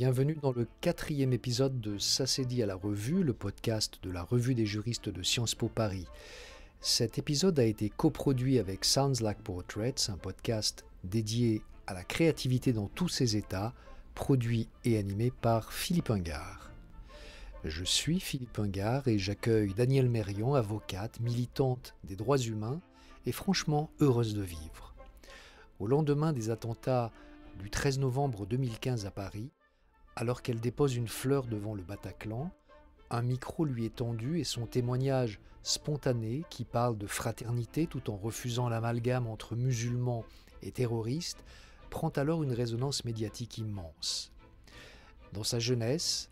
Bienvenue dans le 4e épisode de Ça s'est dit à la revue, le podcast de la revue des juristes de Sciences Po Paris. Cet épisode a été coproduit avec Sounds Like Portraits, un podcast dédié à la créativité dans tous ses états, produit et animé par Philippe Ingard. Je suis Philippe Ingard et j'accueille Danielle Mérion, avocate, militante des droits humains et franchement heureuse de vivre. Au lendemain des attentats du 13 novembre 2015 à Paris, alors qu'elle dépose une fleur devant le Bataclan, un micro lui est tendu et son témoignage spontané, qui parle de fraternité tout en refusant l'amalgame entre musulmans et terroristes, prend alors une résonance médiatique immense. Dans sa jeunesse,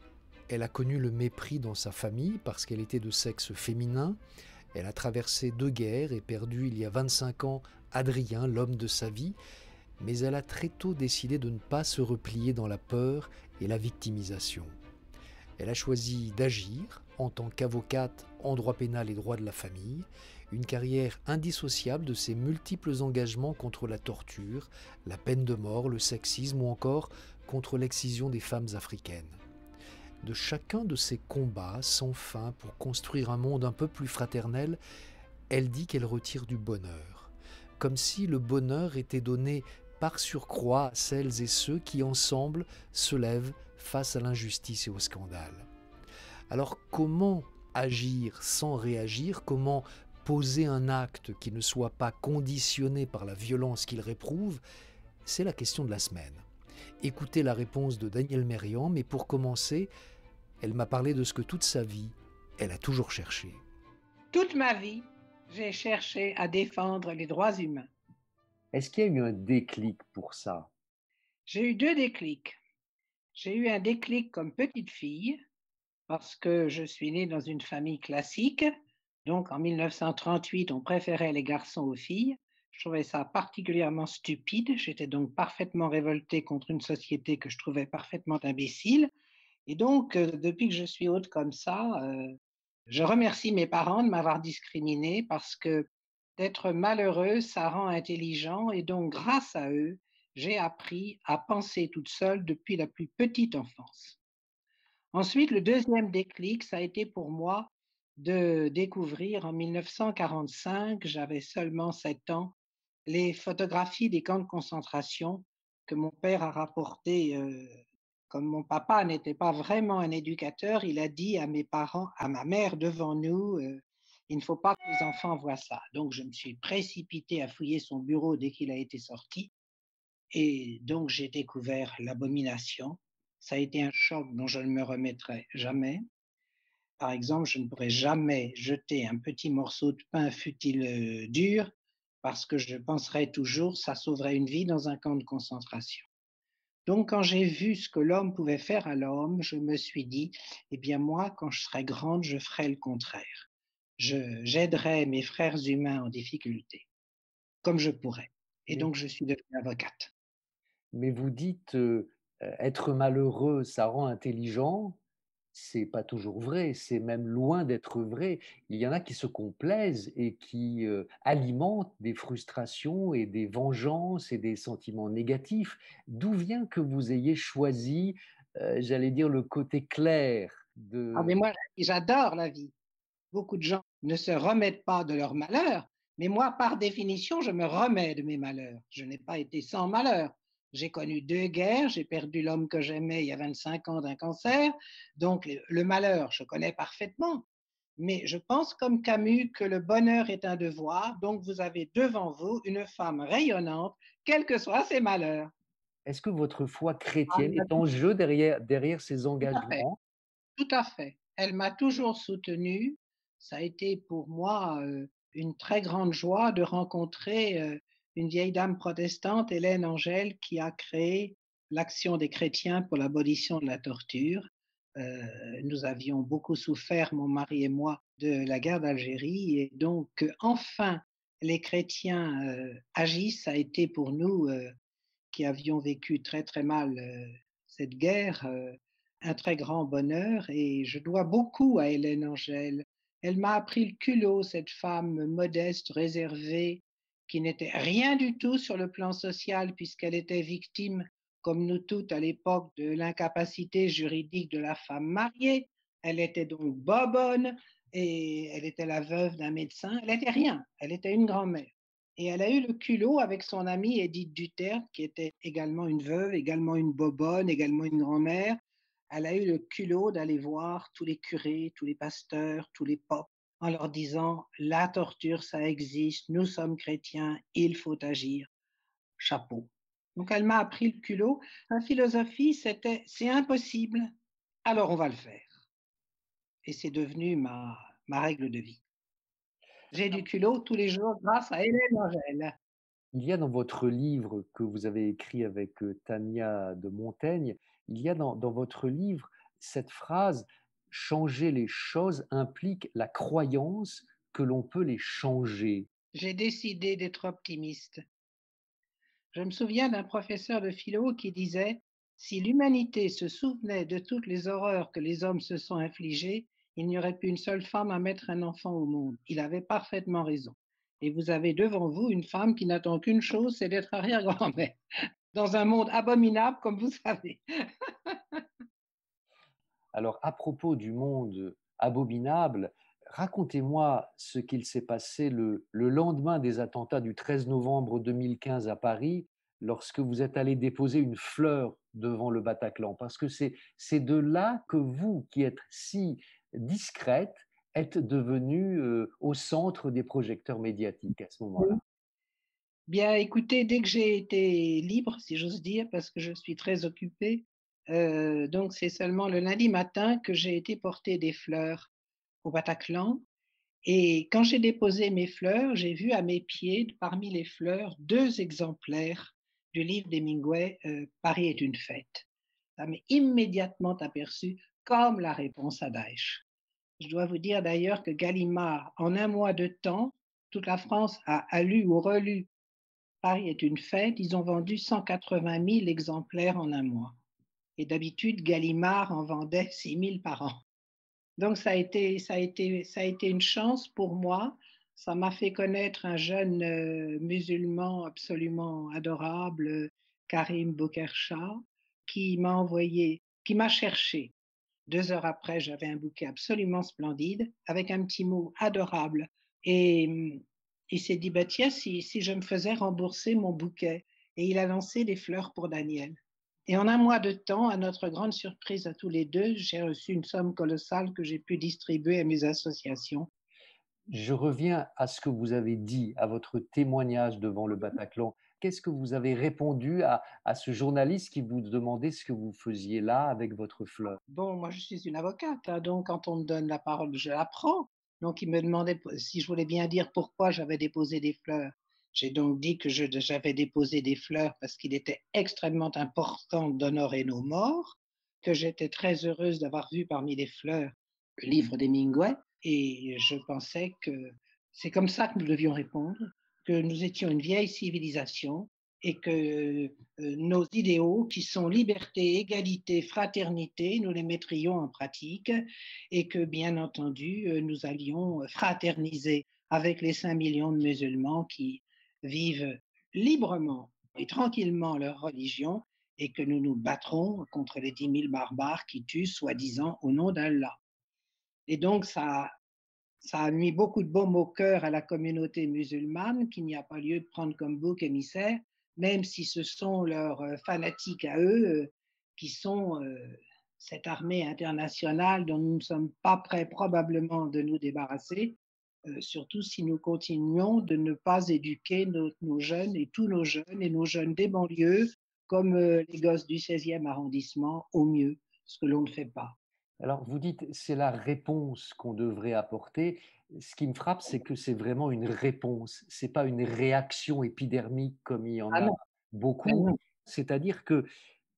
elle a connu le mépris dans sa famille parce qu'elle était de sexe féminin. Elle a traversé 2 guerres et perdu il y a 25 ans Adrien, l'homme de sa vie, mais elle a très tôt décidé de ne pas se replier dans la peur et la victimisation. Elle a choisi d'agir en tant qu'avocate en droit pénal et droit de la famille, une carrière indissociable de ses multiples engagements contre la torture, la peine de mort, le sexisme ou encore contre l'excision des femmes africaines. De chacun de ces combats sans fin pour construire un monde un peu plus fraternel, elle dit qu'elle retire du bonheur, comme si le bonheur était donné par surcroît à celles et ceux qui ensemble se lèvent face à l'injustice et au scandale. Alors comment agir sans réagir? Comment poser un acte qui ne soit pas conditionné par la violence qu'il réprouve? C'est la question de la semaine. Écoutez la réponse de Danielle Mérion, mais pour commencer, elle m'a parlé de ce que toute sa vie, elle a toujours cherché. Toute ma vie, j'ai cherché à défendre les droits humains. Est-ce qu'il y a eu un déclic pour ça? J'ai eu 2 déclics. J'ai eu un déclic comme petite fille, parce que je suis née dans une famille classique. Donc en 1938, on préférait les garçons aux filles. Je trouvais ça particulièrement stupide. J'étais donc parfaitement révoltée contre une société que je trouvais parfaitement imbécile. Et donc, depuis que je suis haute comme ça, je remercie mes parents de m'avoir discriminée parce que d'être malheureux, ça rend intelligent et donc grâce à eux, j'ai appris à penser toute seule depuis la plus petite enfance. Ensuite, le deuxième déclic, ça a été pour moi de découvrir en 1945, j'avais seulement 7 ans, les photographies des camps de concentration que mon père a rapportées. Comme mon papa n'était pas vraiment un éducateur, il a dit à mes parents, à ma mère devant nous, il ne faut pas que les enfants voient ça. Donc je me suis précipitée à fouiller son bureau dès qu'il a été sorti. Et donc j'ai découvert l'abomination. Ça a été un choc dont je ne me remettrai jamais. Par exemple, je ne pourrais jamais jeter un petit morceau de pain, fût-il dur, parce que je penserais toujours ça sauverait une vie dans un camp de concentration. Donc, quand j'ai vu ce que l'homme pouvait faire à l'homme, je me suis dit, eh bien, moi, quand je serai grande, je ferai le contraire. J'aiderai mes frères humains en difficulté, comme je pourrais. Et Mais, donc, je suis devenue avocate. mais vous dites être malheureux, ça rend intelligent. C'est pas toujours vrai, c'est même loin d'être vrai. Il y en a qui se complaisent et qui alimentent des frustrations et des vengeances et des sentiments négatifs. D'où vient que vous ayez choisi, j'allais dire, le côté clair Ah, de... mais moi, j'adore la vie. Beaucoup de gens ne se remettent pas de leurs malheurs, mais moi, par définition, je me remets de mes malheurs. Je n'ai pas été sans malheur. J'ai connu 2 guerres, j'ai perdu l'homme que j'aimais il y a 25 ans d'un cancer, donc le malheur, je connais parfaitement. Mais je pense comme Camus que le bonheur est un devoir, donc vous avez devant vous une femme rayonnante, quels que soient ses malheurs. Est-ce que votre foi Ah, chrétienne est en jeu derrière ces tout à fait. engagements? Tout à fait. Elle m'a toujours soutenue. Ça a été pour moi une très grande joie de rencontrer une vieille dame protestante, Hélène Angèle, qui a créé l'Action des chrétiens pour l'abolition de la torture. Nous avions beaucoup souffert, mon mari et moi, de la guerre d'Algérie. Et donc, enfin, les chrétiens agissent. Ça a été pour nous qui avions vécu très très mal cette guerre, un très grand bonheur et je dois beaucoup à Hélène Angèle. Elle m'a appris le culot, cette femme modeste, réservée, qui n'était rien du tout sur le plan social puisqu'elle était victime comme nous toutes à l'époque de l'incapacité juridique de la femme mariée. Elle était donc bobonne et elle était la veuve d'un médecin. Elle n'était rien, elle était une grand-mère. Et elle a eu le culot avec son amie Édith Duterte, qui était également une veuve, également une bobonne, également une grand-mère. Elle a eu le culot d'aller voir tous les curés, tous les pasteurs, tous les popes, en leur disant, la torture, ça existe, nous sommes chrétiens, il faut agir. Chapeau. Donc elle m'a appris le culot. La philosophie, c'était, c'est impossible, alors on va le faire. Et c'est devenu ma règle de vie. J'ai du culot tous les jours grâce à Hélène Angèle. Il y a dans votre livre que vous avez écrit avec Tania de Montaigne, il y a dans votre livre cette phrase: changer les choses implique la croyance que l'on peut les changer. J'ai décidé d'être optimiste. Je me souviens d'un professeur de philo qui disait: si l'humanité se souvenait de toutes les horreurs que les hommes se sont infligées, il n'y aurait plus une seule femme à mettre un enfant au monde. Il avait parfaitement raison. Et vous avez devant vous une femme qui n'attend qu'une chose, c'est d'être arrière-grand-mère, dans un monde abominable, comme vous savez. Alors, à propos du monde abominable, racontez-moi ce qu'il s'est passé le lendemain des attentats du 13 novembre 2015 à Paris, lorsque vous êtes allé déposer une fleur devant le Bataclan, parce que c'est de là que vous, qui êtes si discrète, êtes devenue au centre des projecteurs médiatiques à ce moment-là. Bien, écoutez, dès que j'ai été libre, si j'ose dire, parce que je suis très occupée, donc c'est seulement le lundi matin que j'ai été porter des fleurs au Bataclan. Et quand j'ai déposé mes fleurs, j'ai vu à mes pieds, parmi les fleurs, 2 exemplaires du livre d'Hemingway, Paris est une fête. Ça m'est immédiatement aperçu comme la réponse à Daesh. Je dois vous dire d'ailleurs que Gallimard, en un mois de temps, toute la France a lu ou relu Paris est une fête. Ils ont vendu 180 000 exemplaires en un mois. Et d'habitude, Gallimard en vendait 6 000 par an. Donc ça a été une chance pour moi. Ça m'a fait connaître un jeune musulman absolument adorable, Karim Bokercha, qui m'a cherché. 2 heures après, j'avais un bouquet absolument splendide avec un petit mot adorable. Et il s'est dit, bah, tiens, si je me faisais rembourser mon bouquet. Et il a lancé des fleurs pour Daniel. Et en un mois de temps, à notre grande surprise à tous les deux, j'ai reçu une somme colossale que j'ai pu distribuer à mes associations. Je reviens à ce que vous avez dit, à votre témoignage devant le Bataclan. Qu'est-ce que vous avez répondu à ce journaliste qui vous demandait ce que vous faisiez là avec votre fleur? Bon, moi, je suis une avocate, hein, donc quand on me donne la parole, je la prends. Donc, il me demandait si je voulais bien dire pourquoi j'avais déposé des fleurs. J'ai donc dit que j'avais déposé des fleurs parce qu'il était extrêmement important d'honorer nos morts, que j'étais très heureuse d'avoir vu parmi les fleurs le livre d'Hemingway, et je pensais que c'est comme ça que nous devions répondre, que nous étions une vieille civilisation et que nos idéaux, qui sont liberté, égalité, fraternité, nous les mettrions en pratique et que, bien entendu, nous allions fraterniser avec les 5 millions de musulmans qui vivent librement et tranquillement leur religion et que nous nous battrons contre les 10 000 barbares qui tuent soi-disant au nom d'Allah. Et donc, ça a mis beaucoup de baume au cœur à la communauté musulmane, qu'il n'y a pas lieu de prendre comme bouc émissaire, même si ce sont leurs fanatiques à eux qui sont cette armée internationale dont nous ne sommes pas prêts probablement de nous débarrasser, surtout si nous continuons de ne pas éduquer nos jeunes et tous nos jeunes et nos jeunes des banlieues comme les gosses du 16e arrondissement au mieux, ce que l'on ne fait pas. Alors, vous dites, c'est la réponse qu'on devrait apporter. Ce qui me frappe, c'est que c'est vraiment une réponse. C'est pas une réaction épidermique comme il y en Ah a non, ben beaucoup. non. C'est-à-dire que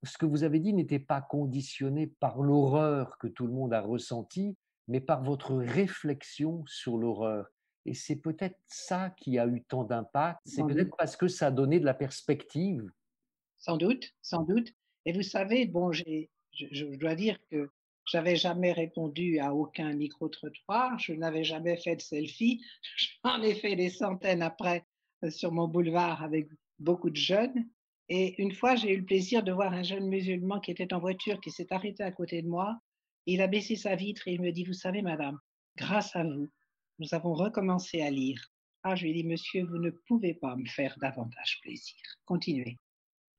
ce que vous avez dit n'était pas conditionné par l'horreur que tout le monde a ressentie, mais par votre réflexion sur l'horreur. Et c'est peut-être ça qui a eu tant d'impact. C'est Sans doute. peut-être parce que ça a donné de la perspective. Sans doute, sans doute. Et vous savez, bon, je dois dire que j'avais jamais répondu à aucun micro-trottoir, je n'avais jamais fait de selfie. J'en ai fait des centaines après sur mon boulevard avec beaucoup de jeunes. Et une fois, j'ai eu le plaisir de voir un jeune musulman qui était en voiture, qui s'est arrêté à côté de moi. Il a baissé sa vitre et il me dit: «Vous savez, madame, grâce à vous, nous avons recommencé à lire». Ah, je lui ai dit: «Monsieur, vous ne pouvez pas me faire davantage plaisir. Continuez».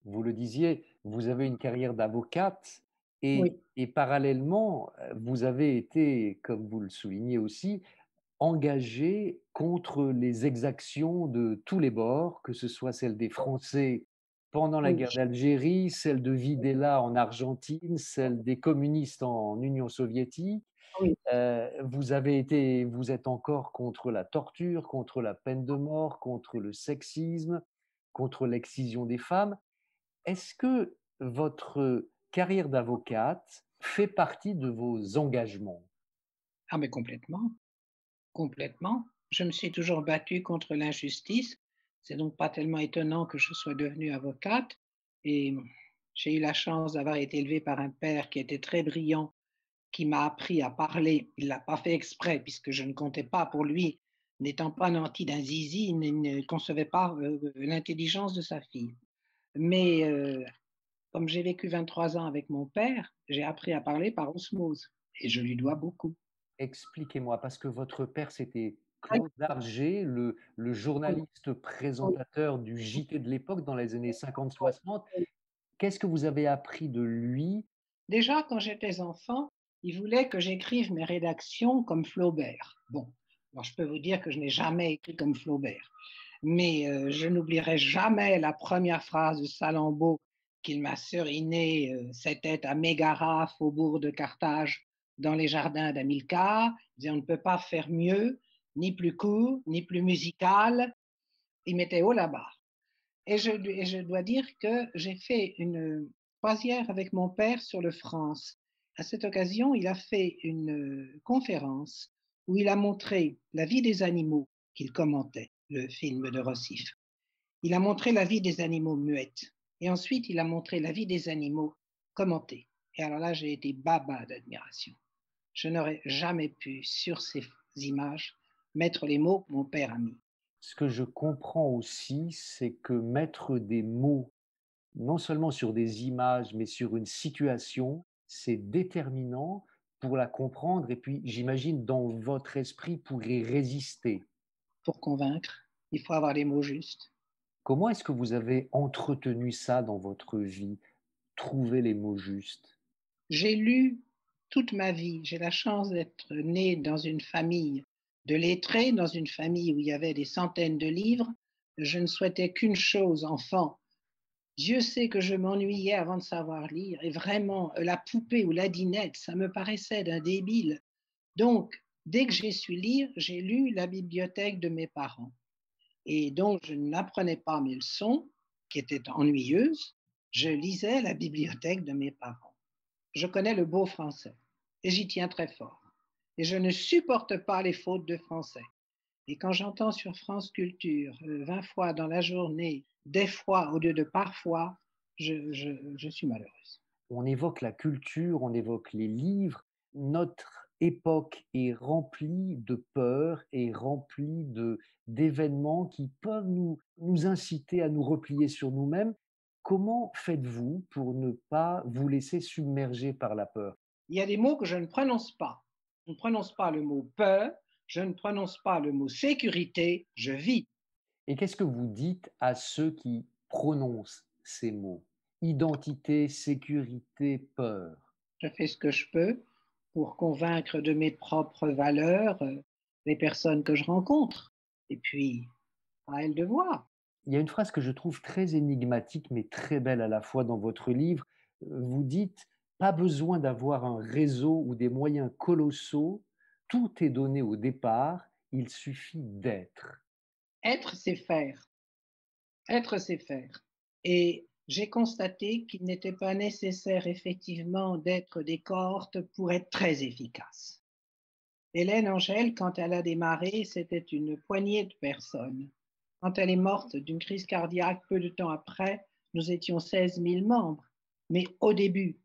Vous le disiez, vous avez une carrière d'avocate et parallèlement, vous avez été, comme vous le soulignez aussi, engagée contre les exactions de tous les bords, que ce soit celle des Français pendant la Oui, guerre d'Algérie, celle de Videla en Argentine, celle des communistes en Union soviétique. oui. Vous êtes encore contre la torture, contre la peine de mort, contre le sexisme, contre l'excision des femmes. Est-ce que votre carrière d'avocate fait partie de vos engagements? Ah mais complètement, complètement. Je me suis toujours battue contre l'injustice. C'est donc pas tellement étonnant que je sois devenue avocate et j'ai eu la chance d'avoir été élevée par un père qui était très brillant, qui m'a appris à parler. Il l'a pas fait exprès puisque je ne comptais pas pour lui, n'étant pas nanti d'un zizi, il ne concevait pas, l'intelligence de sa fille. Mais, comme j'ai vécu 23 ans avec mon père, j'ai appris à parler par osmose et je lui dois beaucoup. Expliquez-moi, parce que votre père, c'était Claude Darger, le Oui, journaliste oui, présentateur du JT de l'époque dans les années 50-60. oui. Qu'est-ce que vous avez appris de lui? Déjà, quand j'étais enfant, il voulait que j'écrive mes rédactions comme Flaubert. Bon, alors je peux vous dire que je n'ai jamais écrit comme Flaubert, mais je n'oublierai jamais la première phrase de Salammbô qu'il m'a serinée. C'était à Mégara, faubourg de Carthage, dans les jardins d'Hamilcar. Il disait: on ne peut pas faire mieux, ni plus court, ni plus musical. Il mettait haut la barre. Et je dois dire que j'ai fait une croisière avec mon père sur le France. À cette occasion, il a fait une conférence où il a montré la vie des animaux qu'il commentait, le film de Rossif. Il a montré la vie des animaux muettes. Et ensuite, il a montré la vie des animaux commentés. Et alors là, j'ai été baba d'admiration. Je n'aurais jamais pu, sur ces images, mettre les mots que mon père a mis. Ce que je comprends aussi, c'est que mettre des mots, non seulement sur des images, mais sur une situation, c'est déterminant pour la comprendre et puis, j'imagine, dans votre esprit, pour y résister. Pour convaincre, il faut avoir les mots justes. Comment est-ce que vous avez entretenu ça dans votre vie? Trouver les mots justes? J'ai lu toute ma vie. J'ai la chance d'être née dans une famille de lettrés, dans une famille où il y avait des centaines de livres. Je ne souhaitais qu'une chose, enfant. Dieu sait que je m'ennuyais avant de savoir lire. Et vraiment, la poupée ou la dinette, ça me paraissait d'un débile. Donc, dès que j'ai su lire, j'ai lu la bibliothèque de mes parents. Et donc, je n'apprenais pas mes leçons, qui étaient ennuyeuses. Je lisais la bibliothèque de mes parents. Je connais le beau français et j'y tiens très fort. Et je ne supporte pas les fautes de français. Et quand j'entends sur France Culture 20 fois dans la journée, des fois au lieu de parfois, je suis malheureuse. On évoque la culture, on évoque les livres. Notre époque est remplie de peurs et remplie d'événements qui peuvent nous inciter à nous replier sur nous-mêmes. Comment faites-vous pour ne pas vous laisser submerger par la peur? Il y a des mots que je ne prononce pas. Je ne prononce pas le mot peur, je ne prononce pas le mot sécurité, je vis. Et qu'est-ce que vous dites à ceux qui prononcent ces mots? Identité, sécurité, peur. Je fais ce que je peux pour convaincre de mes propres valeurs les personnes que je rencontre. Et puis, à elles de voir. Il y a une phrase que je trouve très énigmatique, mais très belle à la fois dans votre livre. Vous dites: «Pas besoin d'avoir un réseau ou des moyens colossaux, tout est donné au départ, il suffit d'être». Être, c'est faire. Être, c'est faire. Et j'ai constaté qu'il n'était pas nécessaire effectivement d'être des cohortes pour être très efficace. Hélène Angèle, quand elle a démarré, c'était une poignée de personnes. Quand elle est morte d'une crise cardiaque, peu de temps après, nous étions 16 000 membres. Mais au début,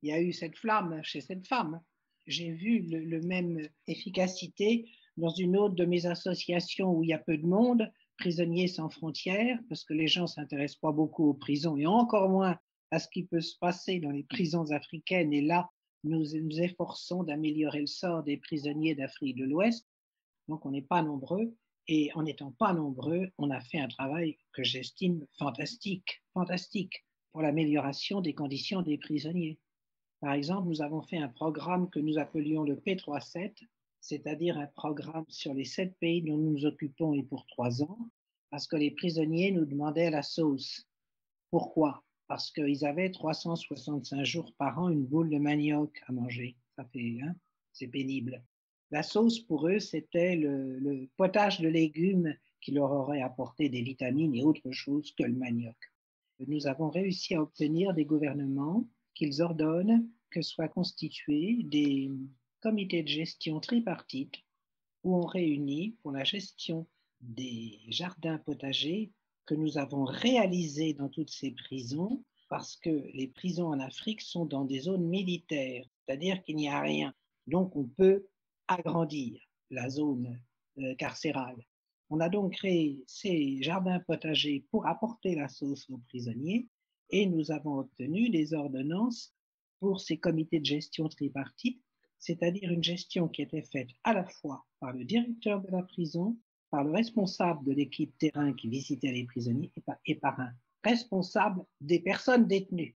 il y a eu cette flamme chez cette femme. J'ai vu le même efficacité dans une autre de mes associations où il y a peu de monde, Prisonniers sans frontières, parce que les gens ne s'intéressent pas beaucoup aux prisons et encore moins à ce qui peut se passer dans les prisons africaines. Et là, nous efforçons d'améliorer le sort des prisonniers d'Afrique de l'Ouest. Donc, on n'est pas nombreux. Et en n'étant pas nombreux, on a fait un travail que j'estime fantastique, fantastique pour l'amélioration des conditions des prisonniers. Par exemple, nous avons fait un programme que nous appelions le P37, c'est-à-dire un programme sur les 7 pays dont nous nous occupons et pour 3 ans, parce que les prisonniers nous demandaient la sauce. Pourquoi? Parce qu'ils avaient 365 jours par an une boule de manioc à manger. Ça fait, c'est pénible. La sauce pour eux, c'était le potage de légumes qui leur aurait apporté des vitamines et autre chose que le manioc. Nous avons réussi à obtenir des gouvernements qu'ils ordonnent que soient constitués des comités de gestion tripartites où on réunit pour la gestion des jardins potagers que nous avons réalisés dans toutes ces prisons parce que les prisons en Afrique sont dans des zones militaires, c'est-à-dire qu'il n'y a rien. Donc on peut agrandir la zone carcérale. On a donc créé ces jardins potagers pour apporter la sauce aux prisonniers et nous avons obtenu des ordonnances pour ces comités de gestion tripartites, c'est-à-dire une gestion qui était faite à la fois par le directeur de la prison, par le responsable de l'équipe terrain qui visitait les prisonniers et par un responsable des personnes détenues.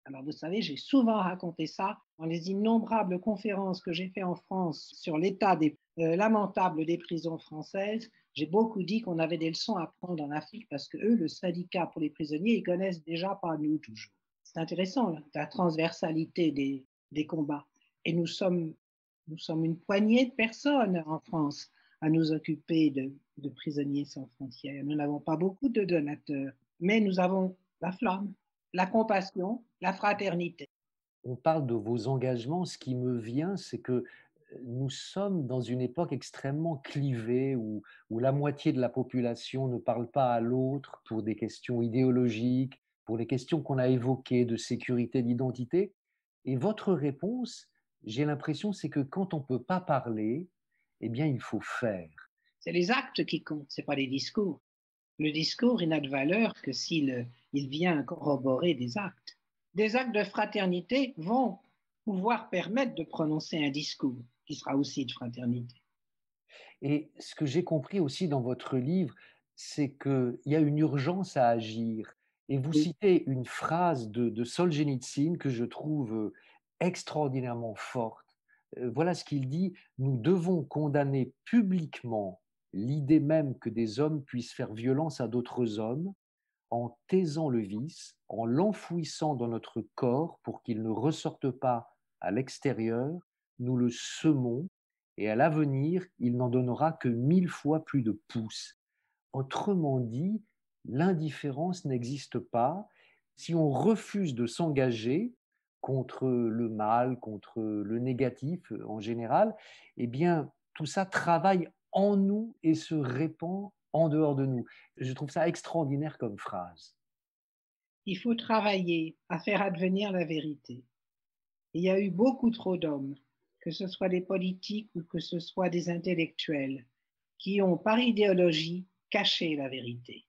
Alors vous savez, j'ai souvent raconté ça dans les innombrables conférences que j'ai faites en France sur l'état lamentable des prisons françaises. J'ai beaucoup dit qu'on avait des leçons à prendre en Afrique parce que eux, le syndicat pour les prisonniers, ils connaissent déjà pas nous toujours. C'est intéressant, là, la transversalité des combats. Et nous sommes une poignée de personnes en France à nous occuper de prisonniers sans frontières. Nous n'avons pas beaucoup de donateurs, mais nous avons la flamme, la compassion, la fraternité. On parle de vos engagements. Ce qui me vient, c'est que nous sommes dans une époque extrêmement clivée où la moitié de la population ne parle pas à l'autre pour des questions idéologiques, pour les questions qu'on a évoquées de sécurité, d'identité. Et votre réponse, j'ai l'impression, c'est que quand on ne peut pas parler, eh bien, il faut faire. C'est les actes qui comptent, ce n'est pas les discours. Le discours, il n'a de valeur que s'il vient corroborer des actes. Des actes de fraternité vont pouvoir permettre de prononcer un discours qui sera aussi de fraternité. Et ce que j'ai compris aussi dans votre livre, c'est qu'il y a une urgence à agir. Et vous Oui. citez une phrase de Solzhenitsyn que je trouve extraordinairement forte. Voilà ce qu'il dit: nous devons condamner publiquement l'idée même que des hommes puissent faire violence à d'autres hommes en taisant le vice, en l'enfouissant dans notre corps pour qu'il ne ressorte pas à l'extérieur, nous le semons et à l'avenir, il n'en donnera que 1000 fois plus de pouces. Autrement dit, l'indifférence n'existe pas. Si on refuse de s'engager contre le mal, contre le négatif en général, eh bien, tout ça travaille en nous et se répand en dehors de nous. Je trouve ça extraordinaire comme phrase. Il faut travailler à faire advenir la vérité. Il y a eu beaucoup trop d'hommes, que ce soit des politiques ou que ce soit des intellectuels, qui ont, par idéologie, caché la vérité.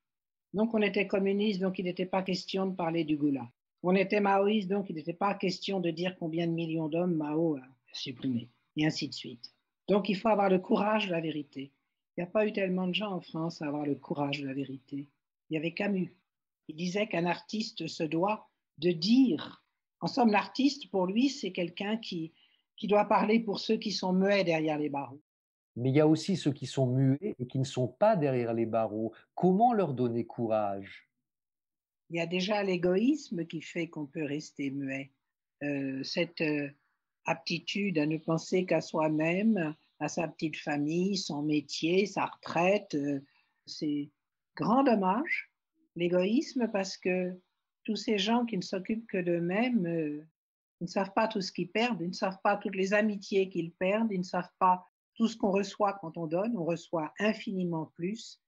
Donc on était communiste, donc il n'était pas question de parler du goulag. On était maoïste, donc il n'était pas question de dire combien de millions d'hommes Mao a supprimé, et ainsi de suite. Donc il faut avoir le courage de la vérité. Il n'y a pas eu tellement de gens en France à avoir le courage de la vérité. Il y avait Camus. Il disait qu'un artiste se doit de dire. En somme, l'artiste, pour lui, c'est quelqu'un qui doit parler pour ceux qui sont muets derrière les barreaux. Mais il y a aussi ceux qui sont muets et qui ne sont pas derrière les barreaux. Comment leur donner courage? Il y a déjà l'égoïsme qui fait qu'on peut rester muet. Cette aptitude à ne penser qu'à soi-même, à sa petite famille, son métier, sa retraite, c'est grand dommage, l'égoïsme, parce que tous ces gens qui ne s'occupent que d'eux-mêmes, ils ne savent pas tout ce qu'ils perdent, ils ne savent pas toutes les amitiés qu'ils perdent, ils ne savent pas tout ce qu'on reçoit quand on donne. On reçoit infiniment plus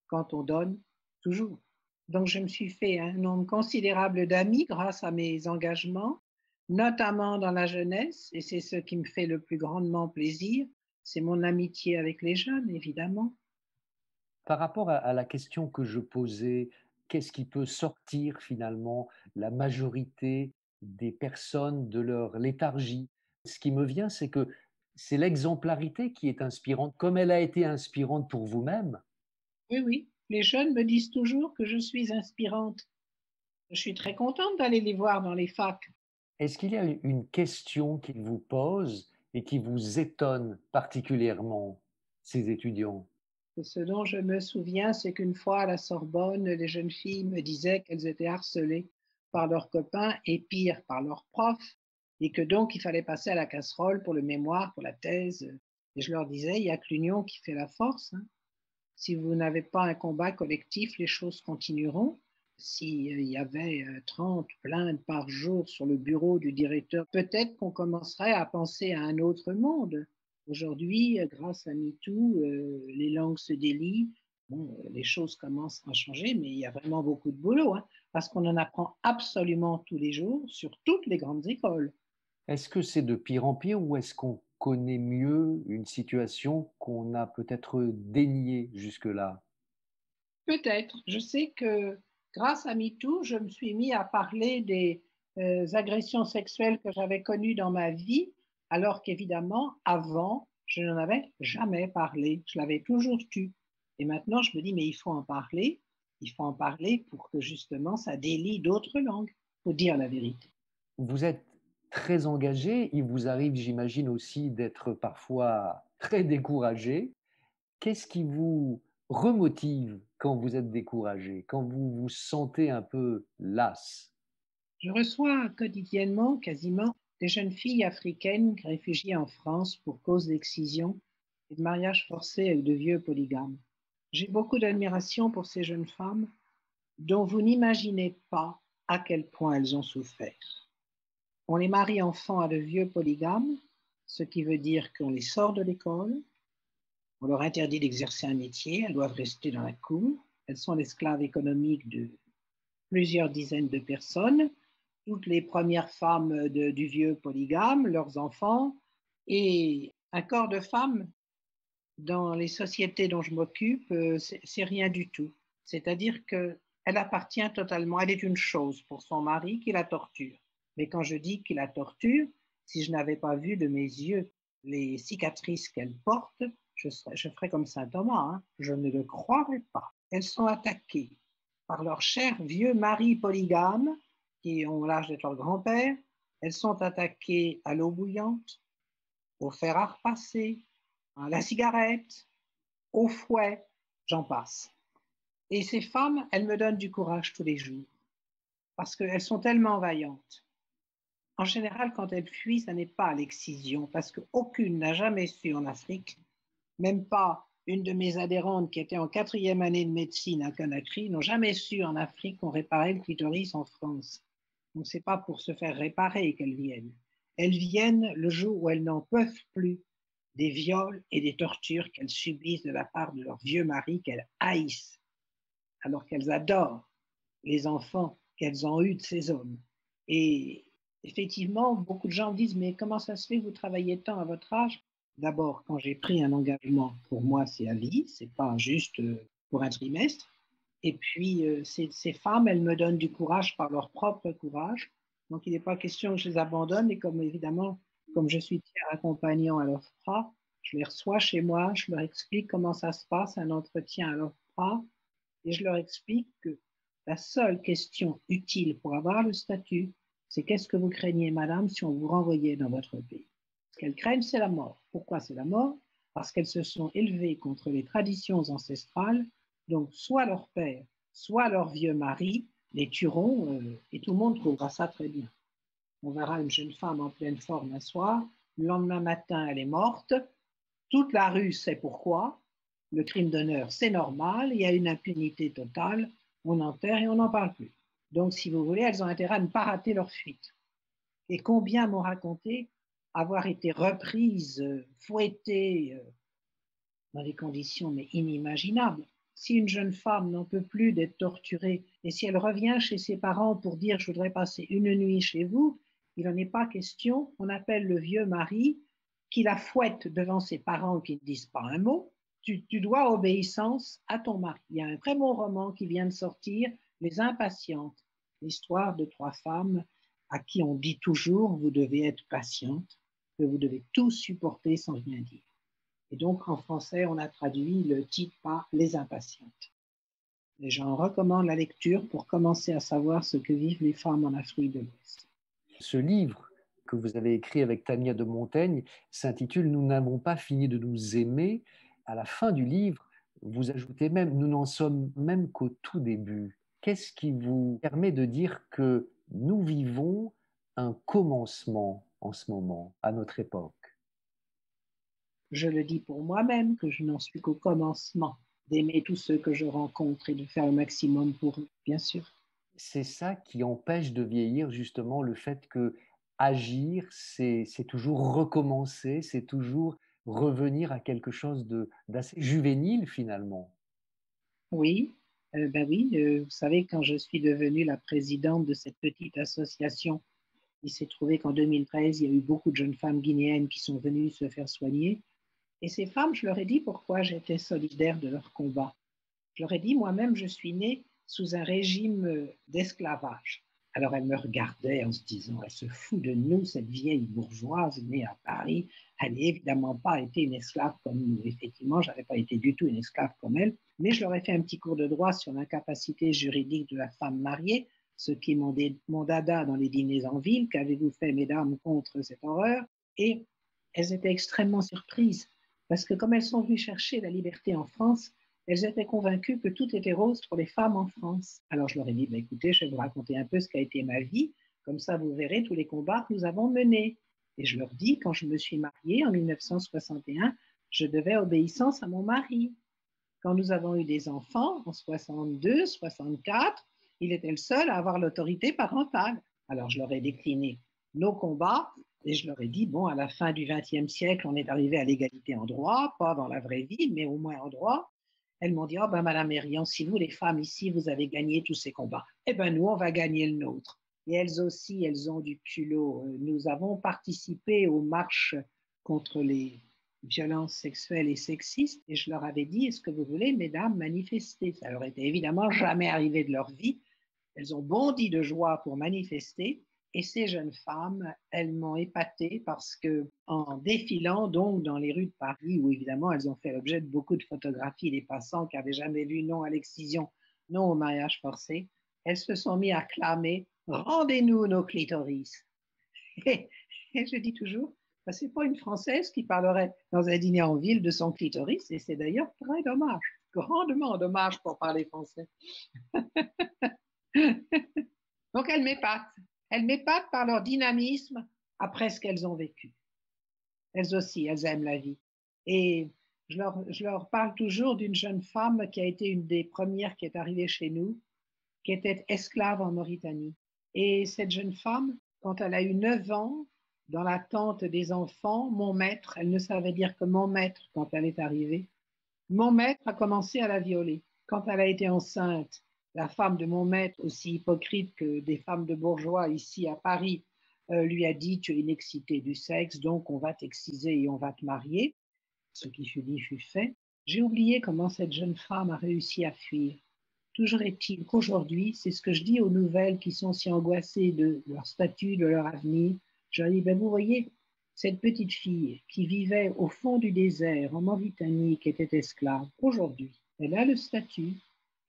quand on donne toujours. Donc, je me suis fait un nombre considérable d'amis grâce à mes engagements, notamment dans la jeunesse, et c'est ce qui me fait le plus grandement plaisir, c'est mon amitié avec les jeunes, évidemment. Par rapport à la question que je posais, qu'est-ce qui peut sortir finalement la majorité des personnes de leur léthargie? Ce qui me vient, c'est que c'est l'exemplarité qui est inspirante, comme elle a été inspirante pour vous-même. Oui, oui. Les jeunes me disent toujours que je suis inspirante. Je suis très contente d'aller les voir dans les facs. Est-ce qu'il y a une question qu'ils vous posent et qui vous étonne particulièrement, ces étudiants? Ce dont je me souviens, c'est qu'une fois à la Sorbonne, les jeunes filles me disaient qu'elles étaient harcelées par leurs copains et pire, par leurs profs, et que donc il fallait passer à la casserole pour le mémoire, pour la thèse. Et je leur disais, il n'y a que l'union qui fait la force, hein. Si vous n'avez pas un combat collectif, les choses continueront. S'il y avait 30 plaintes par jour sur le bureau du directeur, peut-être qu'on commencerait à penser à un autre monde. Aujourd'hui, grâce à MeToo, les langues se délient. Bon, les choses commencent à changer, mais il y a vraiment beaucoup de boulot, hein, parce qu'on en apprend absolument tous les jours sur toutes les grandes écoles. Est-ce que c'est de pire en pire ou est-ce qu'on connaît mieux une situation qu'on a peut-être déniée jusque-là? Peut-être. Je sais que grâce à MeToo, je me suis mis à parler des agressions sexuelles que j'avais connues dans ma vie, alors qu'évidemment, avant, je n'en avais jamais parlé. Je l'avais toujours tu. Et maintenant, je me dis, mais il faut en parler. Il faut en parler pour que justement ça délie d'autres langues. Il faut dire la vérité. Vous êtes très engagé, il vous arrive, j'imagine aussi, d'être parfois très découragé. Qu'est-ce qui vous remotive quand vous êtes découragé, quand vous vous sentez un peu las? Je reçois quotidiennement, quasiment, des jeunes filles africaines réfugiées en France pour cause d'excision et de mariage forcé avec de vieux polygames. J'ai beaucoup d'admiration pour ces jeunes femmes dont vous n'imaginez pas à quel point elles ont souffert. On les marie enfants à de vieux polygames, ce qui veut dire qu'on les sort de l'école, on leur interdit d'exercer un métier, elles doivent rester dans la cour, elles sont l'esclave économique de plusieurs dizaines de personnes, toutes les premières femmes du vieux polygame, leurs enfants, et un corps de femme dans les sociétés dont je m'occupe, c'est rien du tout. C'est-à-dire qu'elle appartient totalement, elle est une chose pour son mari qui la torture. Mais quand je dis qu'il la torture, si je n'avais pas vu de mes yeux les cicatrices qu'elle porte, je ferais comme saint Thomas, hein, je ne le croirais pas. Elles sont attaquées par leurs chers vieux maris polygames qui ont l'âge d'être leur grand-père. Elles sont attaquées à l'eau bouillante, au fer à repasser, à la cigarette, au fouet, j'en passe. Et ces femmes, elles me donnent du courage tous les jours parce qu'elles sont tellement vaillantes. En général, quand elles fuient, ça n'est pas l'excision parce qu'aucune n'a jamais su en Afrique, même pas une de mes adhérentes qui était en 4e année de médecine à Conakry, n'ont jamais su en Afrique qu'on réparait le clitoris en France. Donc, ce n'est pas pour se faire réparer qu'elles viennent. Elles viennent le jour où elles n'en peuvent plus des viols et des tortures qu'elles subissent de la part de leur vieux mari qu'elles haïssent, alors qu'elles adorent les enfants qu'elles ont eus de ces hommes. Et effectivement, beaucoup de gens disent, mais comment ça se fait que vous travaillez tant à votre âge? D'abord, quand j'ai pris un engagement, pour moi, c'est à vie, c'est pas juste pour un trimestre. Et puis, ces femmes, elles me donnent du courage par leur propre courage. Donc, il n'est pas question que je les abandonne. Et comme évidemment, comme je suis tiers accompagnant à l'OFPRA, je les reçois chez moi, je leur explique comment ça se passe, un entretien à l'OFPRA, et je leur explique que la seule question utile pour avoir le statut, c'est qu'est-ce que vous craignez, madame, si on vous renvoyait dans votre pays? Ce qu'elles craignent, c'est la mort. Pourquoi c'est la mort? Parce qu'elles se sont élevées contre les traditions ancestrales, donc soit leur père, soit leur vieux mari les tueront, et tout le monde trouvera ça très bien. On verra une jeune femme en pleine forme un soir, le lendemain matin, elle est morte, toute la rue sait pourquoi, le crime d'honneur, c'est normal, il y a une impunité totale, on enterre et on n'en parle plus. Donc, si vous voulez, elles ont intérêt à ne pas rater leur fuite. Et combien m'ont raconté avoir été reprises, fouettées, dans des conditions mais inimaginables. Si une jeune femme n'en peut plus d'être torturée et si elle revient chez ses parents pour dire je voudrais passer une nuit chez vous, il n'en est pas question. On appelle le vieux mari qui la fouette devant ses parents qui ne disent pas un mot, tu dois obéissance à ton mari. Il y a un très bon roman qui vient de sortir, Les Impatientes, l'histoire de trois femmes à qui on dit toujours, vous devez être patiente, que vous devez tout supporter sans rien dire. Et donc, en français, on a traduit le titre par Les Impatientes. Et j'en recommande la lecture pour commencer à savoir ce que vivent les femmes en Afrique de l'Ouest. Ce livre que vous avez écrit avec Tania de Montaigne s'intitule « Nous n'avons pas fini de nous aimer ». À la fin du livre, vous ajoutez même « Nous n'en sommes même qu'au tout début ». Qu'est-ce qui vous permet de dire que nous vivons un commencement en ce moment, à notre époque? Je le dis pour moi-même que je n'en suis qu'au commencement, d'aimer tous ceux que je rencontre et de faire le maximum pour eux, bien sûr. C'est ça qui empêche de vieillir, justement, le fait que agir, c'est toujours recommencer, c'est toujours revenir à quelque chose d'assez juvénile finalement. Oui, vous savez, quand je suis devenue la présidente de cette petite association, il s'est trouvé qu'en 2013, il y a eu beaucoup de jeunes femmes guinéennes qui sont venues se faire soigner. Et ces femmes, je leur ai dit pourquoi j'étais solidaire de leur combat. Je leur ai dit, moi-même, je suis née sous un régime d'esclavage. Alors elles me regardaient en se disant, elle se fout de nous, cette vieille bourgeoise née à Paris. Elle n'a évidemment pas été une esclave comme nous. Effectivement, je n'avais pas été du tout une esclave comme elle, mais je leur ai fait un petit cours de droit sur l'incapacité juridique de la femme mariée, ce qui est mon dada dans les dîners en ville. Qu'avez-vous fait, mesdames, contre cette horreur? Et elles étaient extrêmement surprises, parce que comme elles sont venues chercher la liberté en France, elles étaient convaincues que tout était rose pour les femmes en France. Alors je leur ai dit, écoutez, je vais vous raconter un peu ce qu'a été ma vie, comme ça vous verrez tous les combats que nous avons menés. Et je leur dis, quand je me suis mariée en 1961, je devais obéissance à mon mari. Quand nous avons eu des enfants en 62, 64, il était le seul à avoir l'autorité parentale. Alors je leur ai décliné nos combats et je leur ai dit, bon, à la fin du XXe siècle, on est arrivé à l'égalité en droit, pas dans la vraie vie, mais au moins en droit. Elles m'ont dit, oh ben Madame Mérian, si vous les femmes ici, vous avez gagné tous ces combats, eh ben nous, on va gagner le nôtre. Et elles aussi, elles ont du culot. Nous avons participé aux marches contre les violences sexuelles et sexistes et je leur avais dit, est-ce que vous voulez, mesdames, manifester? Ça leur était évidemment jamais arrivé de leur vie. Elles ont bondi de joie pour manifester. Et ces jeunes femmes, elles m'ont épatée parce que, en défilant donc dans les rues de Paris, où évidemment elles ont fait l'objet de beaucoup de photographies des passants qui n'avaient jamais vu non à l'excision, non au mariage forcé, elles se sont mis à clamer rendez-nous nos clitoris. Et je dis toujours, ce n'est pas une Française qui parlerait dans un dîner en ville de son clitoris, et c'est d'ailleurs très dommage, grandement dommage pour parler français. Donc elles m'épatent. Elles m'épatent par leur dynamisme après ce qu'elles ont vécu. Elles aussi, elles aiment la vie. Et je leur parle toujours d'une jeune femme qui a été une des premières qui est arrivée chez nous, qui était esclave en Mauritanie. Et cette jeune femme, quand elle a eu 9 ans, dans l'attente des enfants, mon maître, elle ne savait dire que mon maître quand elle est arrivée, mon maître a commencé à la violer. Quand elle a été enceinte, la femme de mon maître, aussi hypocrite que des femmes de bourgeois ici à Paris, lui a dit, tu es une excitée du sexe, donc on va t'exciser et on va te marier. Ce qui fut dit fut fait. J'ai oublié comment cette jeune femme a réussi à fuir. Toujours est-il qu'aujourd'hui, c'est ce que je dis aux nouvelles qui sont si angoissées de leur statut, de leur avenir. Je leur dis, vous voyez, cette petite fille qui vivait au fond du désert en Mauritanie, qui était esclave, aujourd'hui, elle a le statut,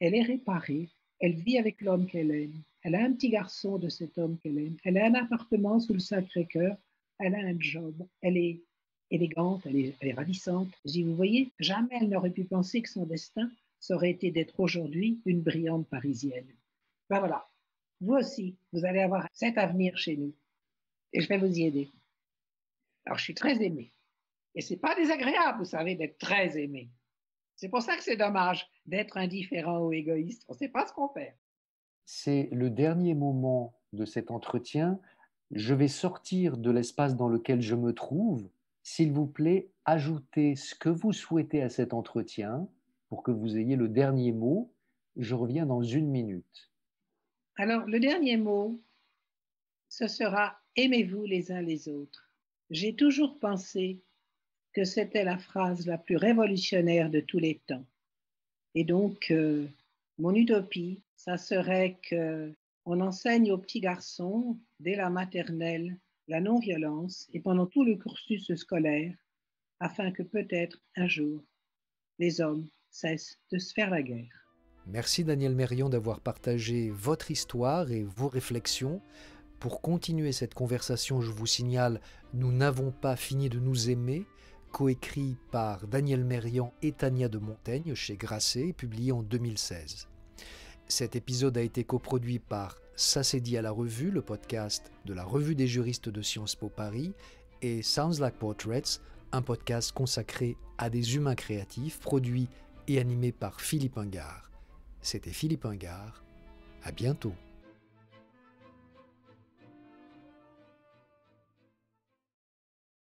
elle est réparée, elle vit avec l'homme qu'elle aime, elle a un petit garçon de cet homme qu'elle aime, elle a un appartement sous le Sacré-Cœur, elle a un job, elle est élégante, elle est ravissante. Je dis, vous voyez, jamais elle n'aurait pu penser que son destin, ça aurait été d'être aujourd'hui une brillante Parisienne. Ben voilà, vous aussi, vous allez avoir cet avenir chez nous et je vais vous y aider. Alors, je suis très aimée. Et c'est pas désagréable, vous savez, d'être très aimée. C'est pour ça que c'est dommage d'être indifférent ou égoïste. On ne sait pas ce qu'on fait. C'est le dernier moment de cet entretien. Je vais sortir de l'espace dans lequel je me trouve. S'il vous plaît, ajoutez ce que vous souhaitez à cet entretien pour que vous ayez le dernier mot. Je reviens dans 1 minute. Alors, le dernier mot, ce sera aimez-vous les uns les autres. J'ai toujours pensé que c'était la phrase la plus révolutionnaire de tous les temps. Et donc, mon utopie, ça serait qu'on enseigne aux petits garçons, dès la maternelle, la non-violence et pendant tout le cursus scolaire, afin que peut-être un jour, les hommes cessent de se faire la guerre. Merci Daniel Mérian d'avoir partagé votre histoire et vos réflexions. Pour continuer cette conversation, je vous signale Nous n'avons pas fini de nous aimer, coécrit par Daniel Mérian et Tania de Montaigne chez Grasset, publié en 2016. Cet épisode a été coproduit par Ça s'est dit à la revue, le podcast de la Revue des juristes de Sciences Po Paris, et Sounds Like Portraits, un podcast consacré à des humains créatifs, produit et animé par Philippe Ingard. C'était Philippe Ingard. À bientôt.